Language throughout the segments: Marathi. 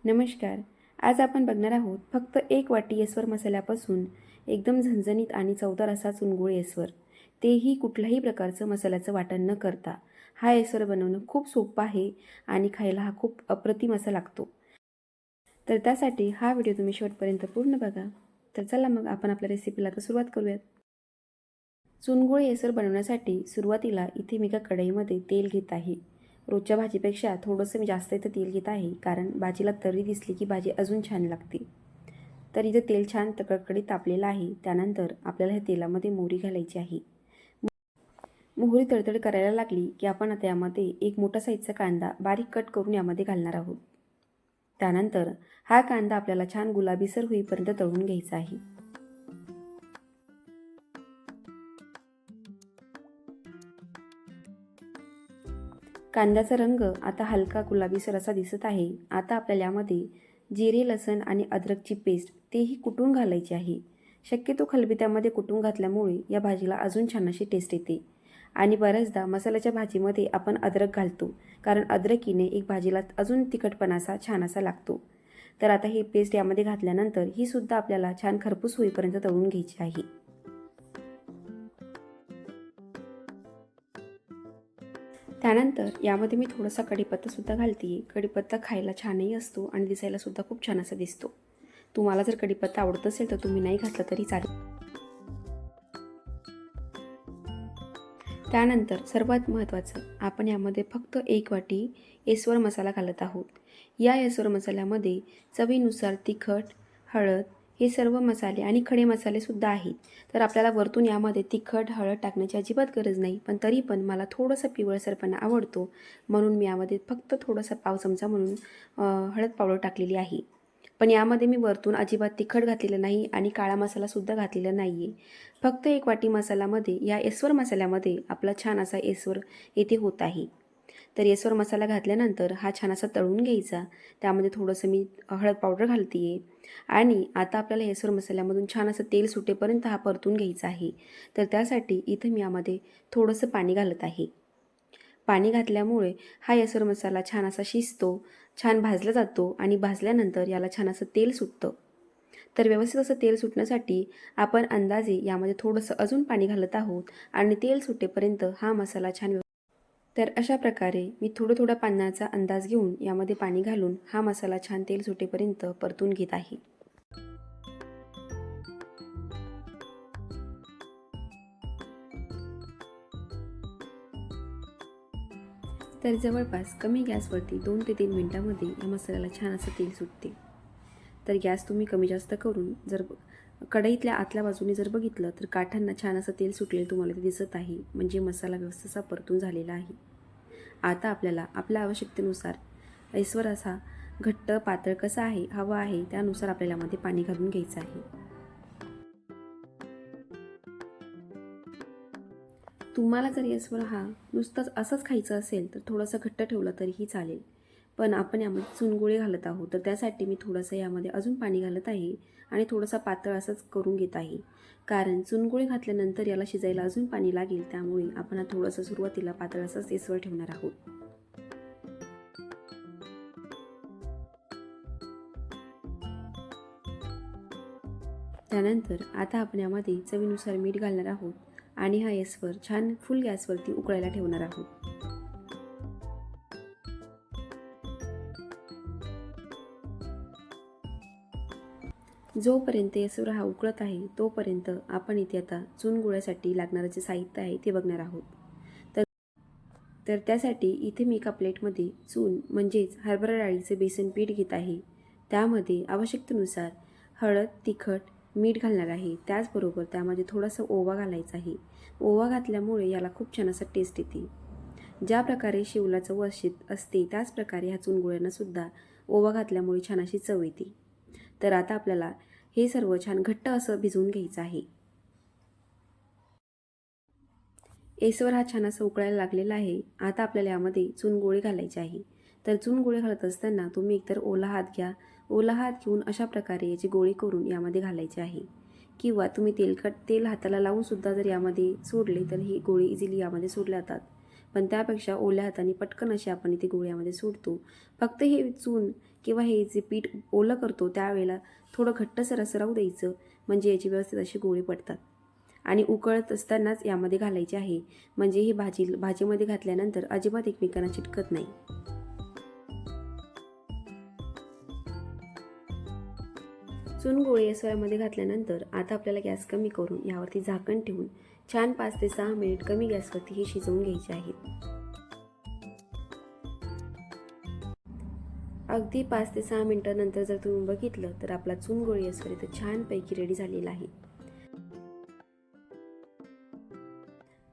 नमस्कार. आज आपण बघणार आहोत फक्त 1 वाटी येस्वर मसाल्यापासून एकदम झणझणीत आणि चवदार असा चुनगुळ येस्वर. तेही कुठल्याही प्रकारचं मसाल्याचं वाटण न करता. हा येस्वर बनवणं खूप सोपं आहे आणि खायला हा खूप अप्रतिम असा लागतो. तर त्यासाठी हा व्हिडिओ तुम्ही शेवटपर्यंत पूर्ण बघा. तर चला मग आपण आपल्या रेसिपीला आता सुरुवात करूयात. चुनगुळ येस्वर बनवण्यासाठी सुरुवातीला इथे मी एका कढईमध्ये तेल घेत आहे. रोजच्या भाजीपेक्षा थोडंसं मी जास्त इथं तेल घेत आहे, कारण भाजीला तर्री दिसली की भाजी अजून छान लागते. तर इथे तेल छान कडकडीत तापलेलं आहे. त्यानंतर आपल्याला हे तेलामध्ये मोहरी घालायची आहे. मोहरी तडतड करायला लागली की आपण आता यामध्ये एक मोठा साईजचा कांदा बारीक कट करून यामध्ये घालणार आहोत. त्यानंतर हा कांदा आपल्याला छान गुलाबीसर होईपर्यंत तळून घ्यायचा आहे. कांद्याचा रंग आता हलका गुलाबीसर असा दिसत आहे. आता आपल्याला यामध्ये जिरे, लसण आणि अद्रकची पेस्ट तेही कुटून घालायची आहे. शक्यतो खलबत्त्यामध्ये कुटून घातल्यामुळे या भाजीला अजून छान अशी टेस्ट येते. आणि बऱ्याचदा मसाल्याच्या भाजीमध्ये आपण अद्रक घालतो, कारण अद्रकीने एक भाजीला अजून तिखटपणा असा छान असा लागतो. तर आता ही पेस्ट यामध्ये घातल्यानंतर ही सुद्धा आपल्याला छान खरपूस होईपर्यंत तळून घ्यायची आहे. त्यानंतर यामध्ये मी थोडासा कढीपत्तासुद्धा घालते आहे. कढीपत्ता खायला छानही असतो आणि दिसायलासुद्धा खूप छान असा दिसतो. तुम्हाला जर कढीपत्ता आवडत असेल तर तुम्ही नाही घातला तरी चालेल. त्यानंतर सर्वात महत्त्वाचं, आपण यामध्ये फक्त 1 वाटी येस्वर मसाला घालत आहोत. या येस्वर मसाल्यामध्ये चवीनुसार तिखट, हळद हे सर्व मसाले आणि खडे मसालेसुद्धा आहेत. तर आपल्याला वरतून यामध्ये तिखट, हळद टाकण्याची अजिबात गरज नाही. पण तरी पण मला थोडंसं पिवळसरपणा आवडतो, म्हणून मी यामध्ये फक्त थोडासा पाव चमचा म्हणून हळद पावडर टाकलेली आहे. पण यामध्ये मी वरतून अजिबात तिखट घातलेलं नाही आणि काळा मसालासुद्धा घातलेला नाही आहे. फक्त 1 वाटी मसाल्यामध्ये या येस्वर मसाल्यामध्ये आपला छान असा येस्वर येथे होत आहे. तर येस्वर मसाला घातल्यानंतर हा छान असा तळून घ्यायचा. त्यामध्ये थोडंसं मी हळद पावडर घालते आहे आणि आता आपल्याला येस्वर मसाल्यामधून छान असं तेल सुटेपर्यंत हा परतून घ्यायचा आहे. तर त्यासाठी इथं मी यामध्ये थोडंसं पाणी घालत आहे. पाणी घातल्यामुळे हा येस्वर मसाला छान असा शिजतो, छान भाजला जातो आणि भाजल्यानंतर याला छान असं तेल सुटतं. तर व्यवस्थित असं तेल सुटण्यासाठी आपण अंदाजे यामध्ये थोडंसं अजून पाणी घालत आहोत आणि तेल सुटेपर्यंत हा मसाला छान. तर अशा प्रकारे मी थोडं पाण्याचा अंदाज घेऊन यामध्ये पाणी घालून हा मसाला छान तेल सुटेपर्यंत परतून घेत आहे. तर जवळपास कमी गॅसवरती 2 ते 3 मिनिटांमध्ये या मसाल्याला छान असं तेल सुटते. तर गॅस तुम्ही कमी जास्त करून जर कढईतल्या आतल्या बाजूने जर बघितलं तर काठांना छान असं तेल सुटलेलं तुम्हाला ते दिसत आहे. म्हणजे मसाला व्यवस्थित असा परतून झालेला आहे. आता आपल्याला आपल्या आवश्यकतेनुसार ऐसवर असा घट्ट पातळ कसा आहे हवा आहे त्यानुसार आपल्याला यामध्ये पाणी घालून घ्यायचं आहे. तुम्हाला जर येसवर हा नुसताच असंच खायचं असेल तर थोडंसं घट्ट ठेवलं तरीही चालेल. पण आपण यामध्ये चुनगुळे घालत आहोत, तर त्यासाठी मी थोडंसं यामध्ये अजून पाणी घालत आहे आणि थोडंसं पातळ असंच करून घेत आहे. कारण चुनगुळे घातल्यानंतर याला शिजायला अजून पाणी लागेल, त्यामुळे आपण थोडंसं सुरुवातीला पातळ असंच येसवर ठेवणार आहोत. त्यानंतर आता आपण यामध्ये चवीनुसार मीठ घालणार आहोत आणि हा येसवर छान फुल गॅसवरती उकळायला ठेवणार आहोत. जोपर्यंत येसवर हा उकळत आहे तोपर्यंत आपण इथे आता चुनगुळ्यासाठी लागणारं जे साहित्य आहे ते बघणार आहोत. तर त्यासाठी इथे मी एका प्लेटमध्ये चून म्हणजेच हरभरा डाळीचे बेसन पीठ घेत आहे. त्यामध्ये आवश्यकतेनुसार हळद, तिखट, मीठ घालणार आहे. त्याचबरोबर त्यामध्ये थोडासा ओवा घालायचा आहे. ओवा घातल्यामुळे याला खूप छान असा टेस्ट येते. ज्या प्रकारे शेवला चव असते त्याच प्रकारे ह्या चुनगुळ्यांनासुद्धा ओवा घातल्यामुळे छान अशी चव येते. तर आता आपल्याला हे सर्व छान घट्ट असं भिजवून घ्यायचं आहे. येसवर हा छान असा उकळायला लागलेला आहे. आता आपल्याला यामध्ये चुनगोळे घालायचे आहे. तर चुनगोळे घालत असताना तुम्ही एकतर ओला हात घ्या. ओला हात घेऊन अशा प्रकारे याची गोळी करून यामध्ये घालायचे आहे. किंवा तुम्ही तेल हाताला लावून सुद्धा जर यामध्ये सोडले तर ही गोळी इझिली यामध्ये सोडल्या जातात. पण त्यापेक्षा ओल्या हाताने पटकन अशी आपण इथे गोळी यामध्ये सोडतो. फक्त हे चून किंवा हे जे पीठ ओलं करतो त्यावेळेला थोडं घट्टसर असं राहू द्यायचं, म्हणजे याची व्यवस्थित अशी गोळी पडतात. आणि उकळत असतानाच यामध्ये घालायचे आहे, म्हणजे हे भाजीमध्ये घातल्यानंतर अजिबात एकमेकांना चिटकत नाही. चुनगोळे यामध्ये घातल्यानंतर आता आपल्याला गॅस कमी करून यावरती झाकण ठेवून छान 5 ते 6 मिनिट कमी गॅसवरती हे शिजवून घ्यायचे आहेत. अगदी 5 ते 6 मिनिटांनंतर जर तुम्ही बघितलं तर आपला चुनगोळी इथं छानपैकी रेडी झालेला आहे.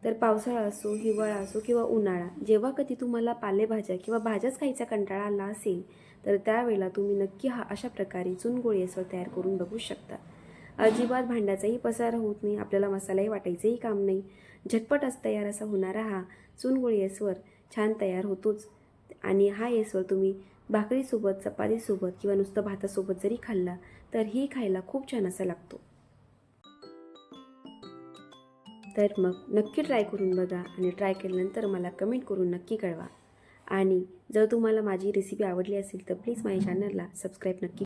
तर पावसाळा असो, हिवाळा असो किंवा उन्हाळा, जेव्हा कधी तुम्हाला पालेभाज्या किंवा भाज्याच खायचा कंटाळा आला असेल, तर त्यावेळेला तुम्ही नक्की अशा प्रकारे चुनगोळी तयार करून बघू शकता. अजिबात भांड्याचाही पसारा होत नाही, आपल्याला मसालाही वाटायचंही काम नाही. झटपट तयार असा होणारा हा चुनगोळी छान तयार होतोच. आणि हा तुम्ही भाकरीसोबत, चपातीसोबत किंवा नुसतं भातासोबत जरी खाल्ला, तरीही खायला खूप छान असा लागतो. तर मग नक्की ट्राय करून बघा आणि ट्राय केल्यानंतर मला कमेंट करून नक्की कळवा. आणि जर तुम्हाला माझी रेसिपी आवडली असेल तर प्लीज माझ्या चॅनलला सबस्क्राईब नक्की